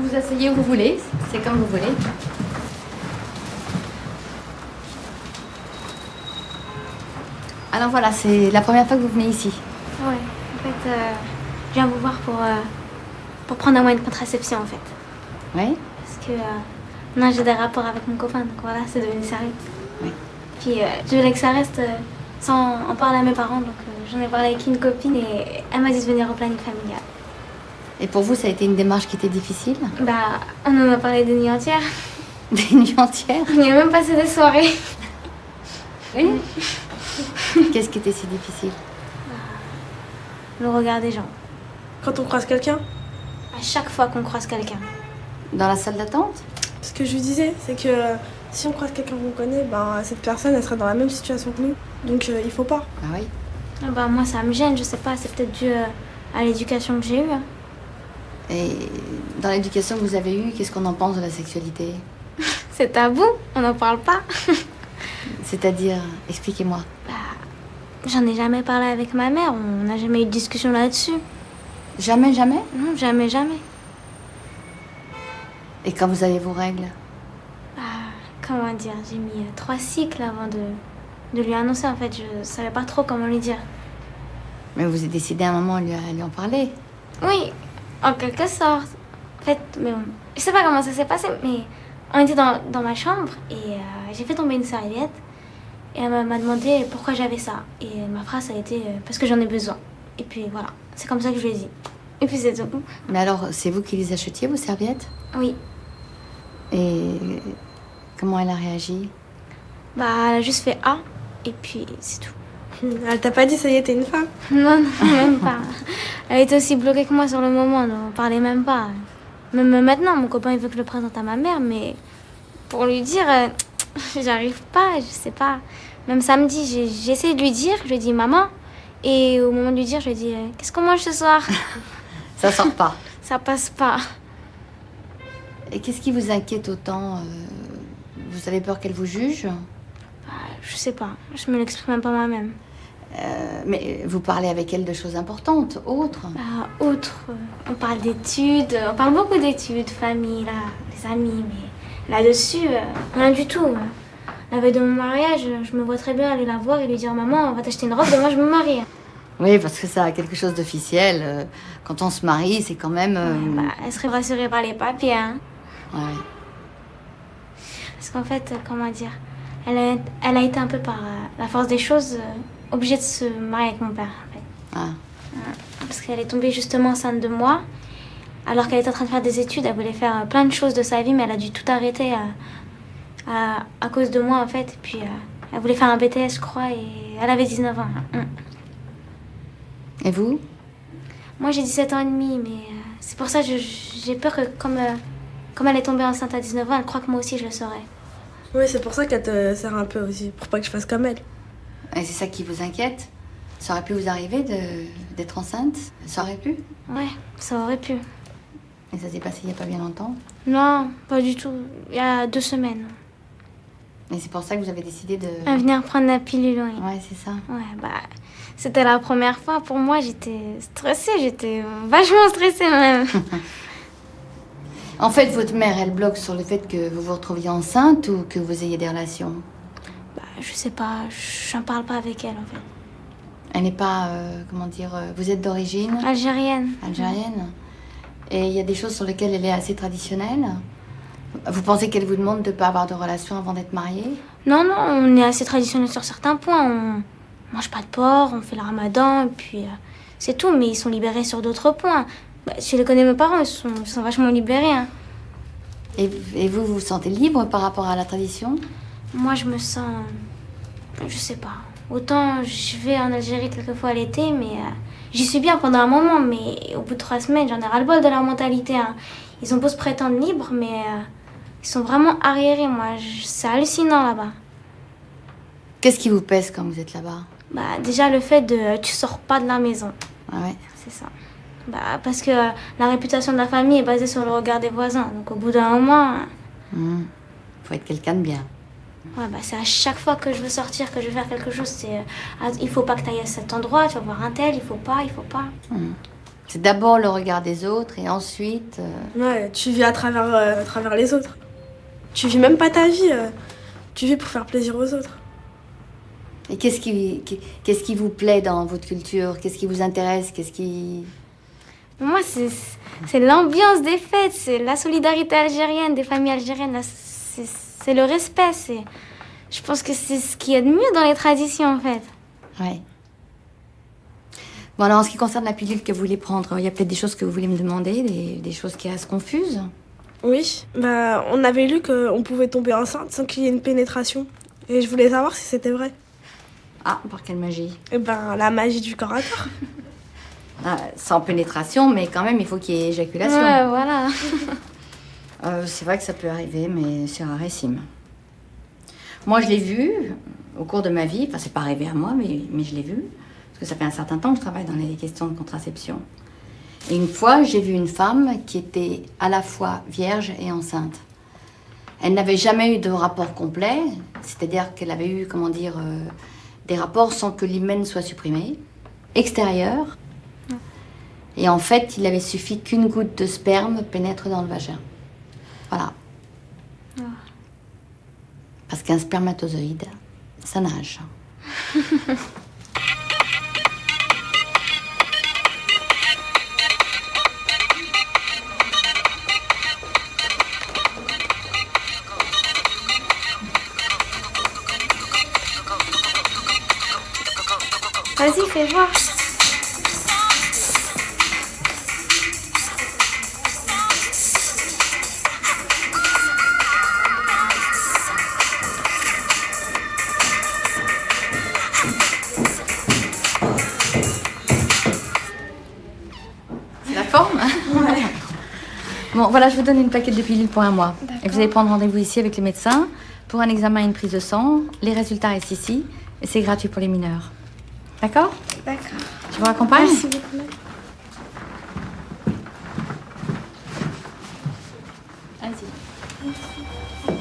Vous vous asseyez où vous voulez, c'est comme vous voulez. Alors voilà, c'est la première fois que vous venez ici. Ouais, en fait, je viens vous voir pour prendre un moyen de contraception, en fait. Oui. Parce que non, j'ai des rapports avec mon copain, donc voilà, c'est devenu sérieux. Oui. Puis je voulais que ça reste sans en parler à mes parents, donc j'en ai parlé avec une copine et elle m'a dit de venir au planning familial. Et pour vous, ça a été une démarche qui était difficile? Bah, on en a parlé des nuits entières. Des nuits entières? On y a même passé des soirées. Oui. Qu'est-ce qui était si difficile? Le regard des gens. Quand on croise quelqu'un, À chaque fois qu'on croise quelqu'un. Dans la salle d'attente? ce que je lui disais, c'est que si on croise quelqu'un qu'on connaît, ben, cette personne, elle sera dans la même situation que nous. Donc il faut pas. Ah oui. Ah bah, moi, ça me gêne, je sais pas, c'est peut-être dû à l'éducation que j'ai eue. Hein. Et dans l'éducation que vous avez eue, qu'est-ce qu'on en pense de la sexualité? C'est tabou, on n'en parle pas. C'est-à-dire, expliquez-moi. J'en ai jamais parlé avec ma mère, on n'a jamais eu de discussion là-dessus. Jamais, jamais? Non, jamais, jamais. Et quand vous avez vos règles? Comment dire, j'ai mis 3 cycles avant de lui annoncer, en fait, je savais pas trop comment lui dire. Mais vous avez décidé à un moment à lui en parler. Oui, en quelque sorte. En fait, mais je sais pas comment ça s'est passé, mais on était dans ma chambre et j'ai fait tomber une serviette. Et elle m'a demandé pourquoi j'avais ça. Et ma phrase a été parce que j'en ai besoin. Et puis voilà, c'est comme ça que je lui ai dit. Et puis c'est tout. Mais alors, c'est vous qui les achetiez, vos serviettes? Oui. Et comment elle a réagi? Bah, elle a juste fait A. Et puis c'est tout. Elle t'a pas dit, ça y est, t'es une femme? Non, non, même pas. Elle était aussi bloquée que moi sur le moment, donc on parlait même pas. Même maintenant, mon copain il veut que je le présente à ma mère, mais pour lui dire, j'arrive pas, je sais pas. Même samedi, j'ai essayé de lui dire, je lui ai dit maman, et au moment de lui dire, je lui ai dit qu'est-ce qu'on mange ce soir? Ça sort pas. Ça passe pas. Et qu'est-ce qui vous inquiète autant? Vous avez peur qu'elle vous juge? Je sais pas, je me l'exprime même pas moi-même. Mais vous parlez avec elle de choses importantes, autres? On parle d'études, on parle beaucoup d'études, famille, là, les amis, mais là-dessus, rien du tout. La veille de mon mariage, je me vois très bien aller la voir et lui dire maman, on va t'acheter une robe, demain je me marie. Oui, parce que ça a quelque chose d'officiel. Quand on se marie, c'est quand même... Elle serait rassurée par les papiers, hein. Ouais. Parce qu'en fait, comment dire, elle a été un peu par la force des choses obligée de se marier avec mon père, en fait. Ah. Parce qu'elle est tombée justement enceinte de moi, alors qu'elle était en train de faire des études, elle voulait faire plein de choses de sa vie, mais elle a dû tout arrêter à cause de moi, en fait. Et puis, elle voulait faire un BTS, je crois, et elle avait 19 ans. Et vous? Moi, j'ai 17 ans et demi, mais c'est pour ça que j'ai peur que, comme elle est tombée enceinte à 19 ans, elle croit que moi aussi, je le saurais. Oui, c'est pour ça qu'elle te sert un peu aussi, pour pas que je fasse comme elle. Et c'est ça qui vous inquiète? Ça aurait pu vous arriver d'être enceinte? Ça aurait pu? Ouais, ça aurait pu. Et ça s'est passé il n'y a pas bien longtemps? Non, pas du tout. Il y a 2 semaines. Et c'est pour ça que vous avez décidé de... À venir prendre la pilule, oui. Ouais, c'est ça. Ouais, bah, c'était la première fois. Pour moi, j'étais stressée. J'étais vachement stressée, même. En fait, votre mère, elle bloque sur le fait que vous vous retrouviez enceinte ou que vous ayez des relations? Bah, je sais pas. J'en parle pas avec elle, en fait. Elle n'est pas, comment dire, vous êtes d'origine? Algérienne. Algérienne. Et il y a des choses sur lesquelles elle est assez traditionnelle? Vous pensez qu'elle vous demande de ne pas avoir de relation avant d'être mariée? Non, non, on est assez traditionnel sur certains points. On mange pas de porc, on fait le ramadan, et puis c'est tout. Mais ils sont libérés sur d'autres points. Bah, si je les connais, mes parents, ils sont vachement libérés. Hein. Et vous vous sentez libre par rapport à la tradition? Moi, je me sens... Je sais pas. Autant je vais en Algérie quelquefois à l'été, mais j'y suis bien pendant un moment. Mais au bout de 3 semaines, j'en ai ras-le-bol de leur mentalité. Hein. Ils ont beau se prétendre libres, mais ils sont vraiment arriérés, moi. C'est hallucinant là-bas. Qu'est-ce qui vous pèse quand vous êtes là-bas? Bah, déjà, le fait de... Tu sors pas de la maison. Ah ouais. C'est ça. Bah, parce que la réputation de la famille est basée sur le regard des voisins. Donc au bout d'un moment... Faut être quelqu'un de bien. Ouais, bah, c'est à chaque fois que je veux sortir, que je veux faire quelque chose, c'est... il faut pas que tu ailles à cet endroit, tu vas voir un tel, il faut pas. C'est d'abord le regard des autres et ensuite... Ouais, tu vis à travers les autres. Tu vis même pas ta vie, tu vis pour faire plaisir aux autres. Et qu'est-ce qui vous plaît dans votre culture? Qu'est-ce qui vous intéresse? Moi, c'est l'ambiance des fêtes, c'est la solidarité algérienne, des familles algériennes. C'est le respect. Je pense que c'est ce qu'il y a de mieux dans les traditions, en fait. Ouais. Bon, alors en ce qui concerne la pilule que vous voulez prendre, il y a peut-être des choses que vous voulez me demander, des choses qui restent confuses. Oui, on avait lu qu'on pouvait tomber enceinte sans qu'il y ait une pénétration. Et je voulais savoir si c'était vrai. Ah, par quelle magie? La magie du corps à corps. Sans pénétration, mais quand même, il faut qu'il y ait éjaculation. Ouais, voilà. C'est vrai que ça peut arriver, mais c'est rarissime. Moi, je l'ai vu au cours de ma vie. Enfin, c'est pas arrivé à moi, mais je l'ai vu. Parce que ça fait un certain temps que je travaille dans les questions de contraception. Et une fois, j'ai vu une femme qui était à la fois vierge et enceinte. Elle n'avait jamais eu de rapport complet, c'est-à-dire qu'elle avait eu, des rapports sans que l'hymen soit supprimé, extérieur. Et en fait, il avait suffi qu'une goutte de sperme pénètre dans le vagin. Voilà. Parce qu'un spermatozoïde, ça nage. Vas-y, fais voir. C'est la forme? Ouais. Bon, voilà, je vous donne une plaquette de pilules pour un mois. Et vous allez prendre rendez-vous ici avec les médecins pour un examen et une prise de sang. Les résultats restent ici et c'est gratuit pour les mineurs. D'accord? D'accord. Je vous raccompagne? Merci beaucoup. Allez-y.